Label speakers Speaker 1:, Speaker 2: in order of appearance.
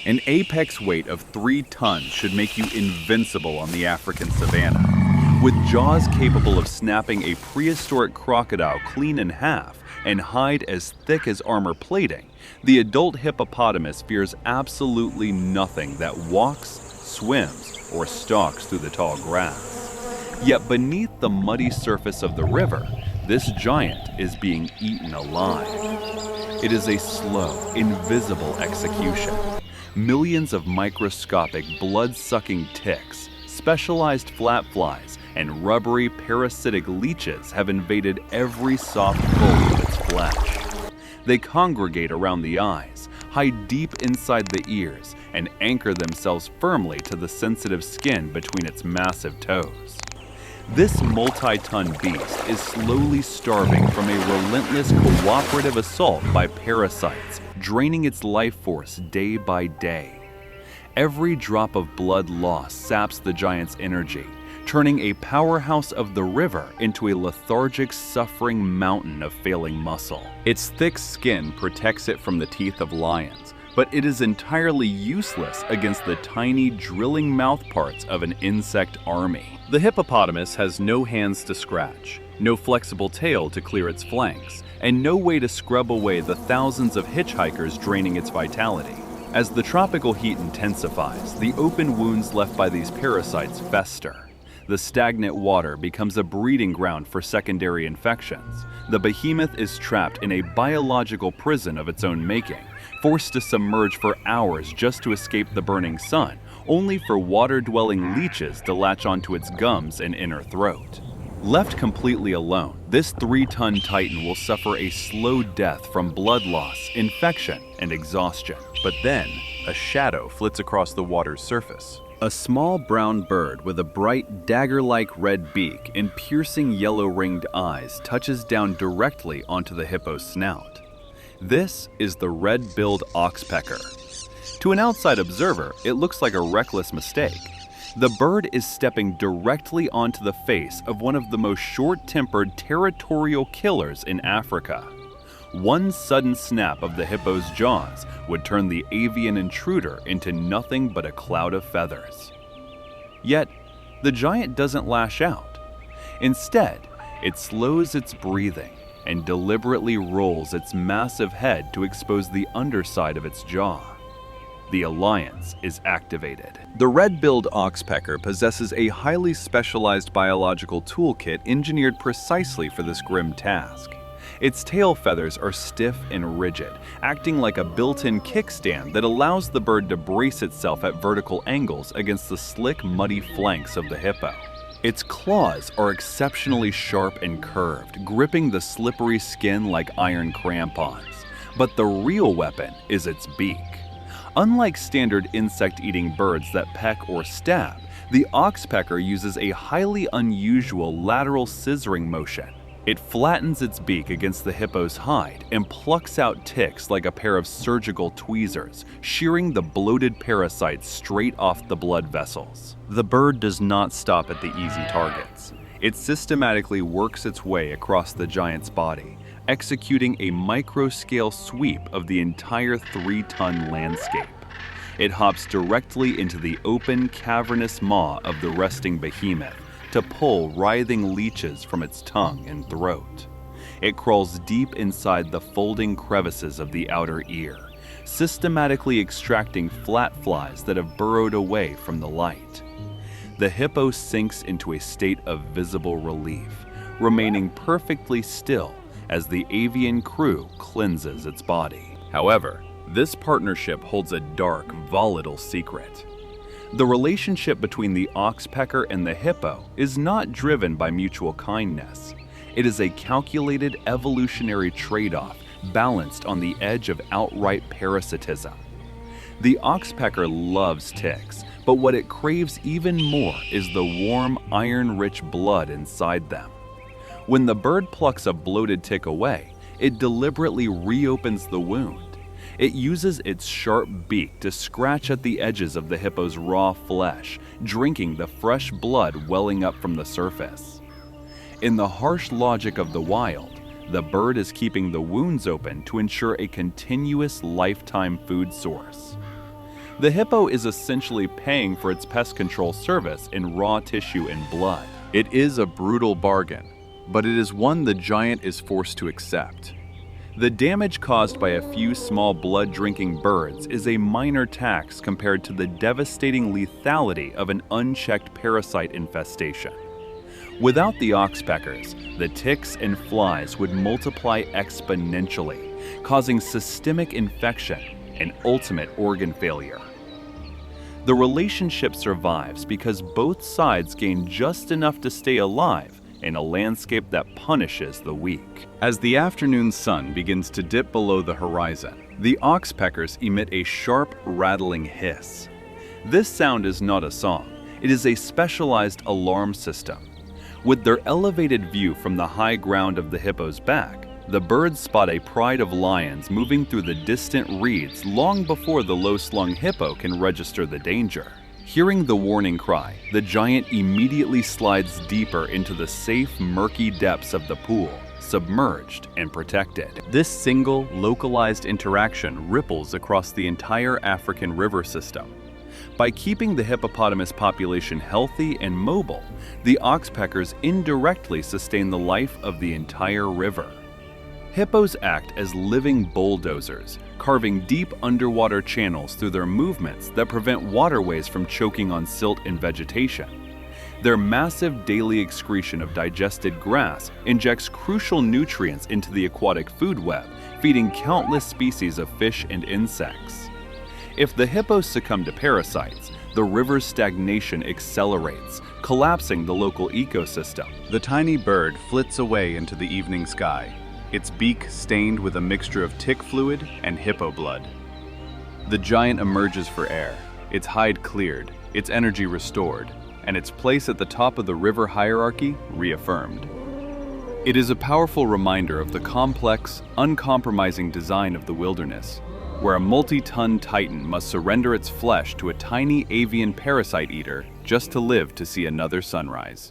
Speaker 1: An apex weight of 3 tons should make you invincible on the African savannah. With jaws capable of snapping a prehistoric crocodile clean in half and hide as thick as armor plating, the adult hippopotamus fears absolutely nothing that walks, swims, or stalks through the tall grass. Yet beneath the muddy surface of the river, this giant is being eaten alive. It is a slow, invisible execution. Millions of microscopic, blood-sucking ticks, specialized flatflies, and rubbery parasitic leeches have invaded every soft fold of its flesh. They congregate around the eyes, hide deep inside the ears, and anchor themselves firmly to the sensitive skin between its massive toes. This multi-ton beast is slowly starving from a relentless cooperative assault by parasites, draining its life force day by day. Every drop of blood lost saps the giant's energy, turning a powerhouse of the river into a lethargic, suffering mountain of failing muscle. Its thick skin protects it from the teeth of lions, but it is entirely useless against the tiny, drilling mouthparts of an insect army. The hippopotamus has no hands to scratch, no flexible tail to clear its flanks, and no way to scrub away the thousands of hitchhikers draining its vitality. As the tropical heat intensifies, the open wounds left by these parasites fester. The stagnant water becomes a breeding ground for secondary infections. The behemoth is trapped in a biological prison of its own making, forced to submerge for hours just to escape the burning sun, only for water-dwelling leeches to latch onto its gums and inner throat. Left completely alone, this 3-ton titan will suffer a slow death from blood loss, infection, and exhaustion. But then, a shadow flits across the water's surface. A small brown bird with a bright, dagger-like red beak and piercing yellow-ringed eyes touches down directly onto the hippo's snout. This is the red-billed oxpecker. To an outside observer, it looks like a reckless mistake. The bird is stepping directly onto the face of one of the most short-tempered territorial killers in Africa. One sudden snap of the hippo's jaws would turn the avian intruder into nothing but a cloud of feathers. Yet, the giant doesn't lash out. Instead, it slows its breathing and deliberately rolls its massive head to expose the underside of its jaw. The alliance is activated. The red-billed oxpecker possesses a highly specialized biological toolkit engineered precisely for this grim task. Its tail feathers are stiff and rigid, acting like a built-in kickstand that allows the bird to brace itself at vertical angles against the slick, muddy flanks of the hippo. Its claws are exceptionally sharp and curved, gripping the slippery skin like iron crampons. But the real weapon is its beak. Unlike standard insect-eating birds that peck or stab, the oxpecker uses a highly unusual lateral scissoring motion. It flattens its beak against the hippo's hide and plucks out ticks like a pair of surgical tweezers, shearing the bloated parasites straight off the blood vessels. The bird does not stop at the easy targets. It systematically works its way across the giant's body, executing a micro-scale sweep of the entire 3-ton landscape. It hops directly into the open, cavernous maw of the resting behemoth to pull writhing leeches from its tongue and throat. It crawls deep inside the folding crevices of the outer ear, systematically extracting flatflies that have burrowed away from the light. The hippo sinks into a state of visible relief, remaining perfectly still as the avian crew cleanses its body. However, this partnership holds a dark, volatile secret. The relationship between the oxpecker and the hippo is not driven by mutual kindness. It is a calculated evolutionary trade-off balanced on the edge of outright parasitism. The oxpecker loves ticks, but what it craves even more is the warm, iron-rich blood inside them. When the bird plucks a bloated tick away, it deliberately reopens the wound. It uses its sharp beak to scratch at the edges of the hippo's raw flesh, drinking the fresh blood welling up from the surface. In the harsh logic of the wild, the bird is keeping the wounds open to ensure a continuous lifetime food source. The hippo is essentially paying for its pest control service in raw tissue and blood. It is a brutal bargain, but it is one the giant is forced to accept. The damage caused by a few small blood-drinking birds is a minor tax compared to the devastating lethality of an unchecked parasite infestation. Without the oxpeckers, the ticks and flies would multiply exponentially, causing systemic infection and ultimate organ failure. The relationship survives because both sides gain just enough to stay alive in a landscape that punishes the weak. As the afternoon sun begins to dip below the horizon, the oxpeckers emit a sharp, rattling hiss. This sound is not a song, it is a specialized alarm system. With their elevated view from the high ground of the hippo's back, the birds spot a pride of lions moving through the distant reeds long before the low-slung hippo can register the danger. Hearing the warning cry, the giant immediately slides deeper into the safe, murky depths of the pool, submerged and protected. This single, localized interaction ripples across the entire African river system. By keeping the hippopotamus population healthy and mobile, the oxpeckers indirectly sustain the life of the entire river. Hippos act as living bulldozers, carving deep underwater channels through their movements that prevent waterways from choking on silt and vegetation. Their massive daily excretion of digested grass injects crucial nutrients into the aquatic food web, feeding countless species of fish and insects. If the hippos succumb to parasites, the river's stagnation accelerates, collapsing the local ecosystem. The tiny bird flits away into the evening sky, its beak stained with a mixture of tick fluid and hippo blood. The giant emerges for air, its hide cleared, its energy restored, and its place at the top of the river hierarchy reaffirmed. It is a powerful reminder of the complex, uncompromising design of the wilderness, where a multi-ton titan must surrender its flesh to a tiny avian parasite eater just to live to see another sunrise.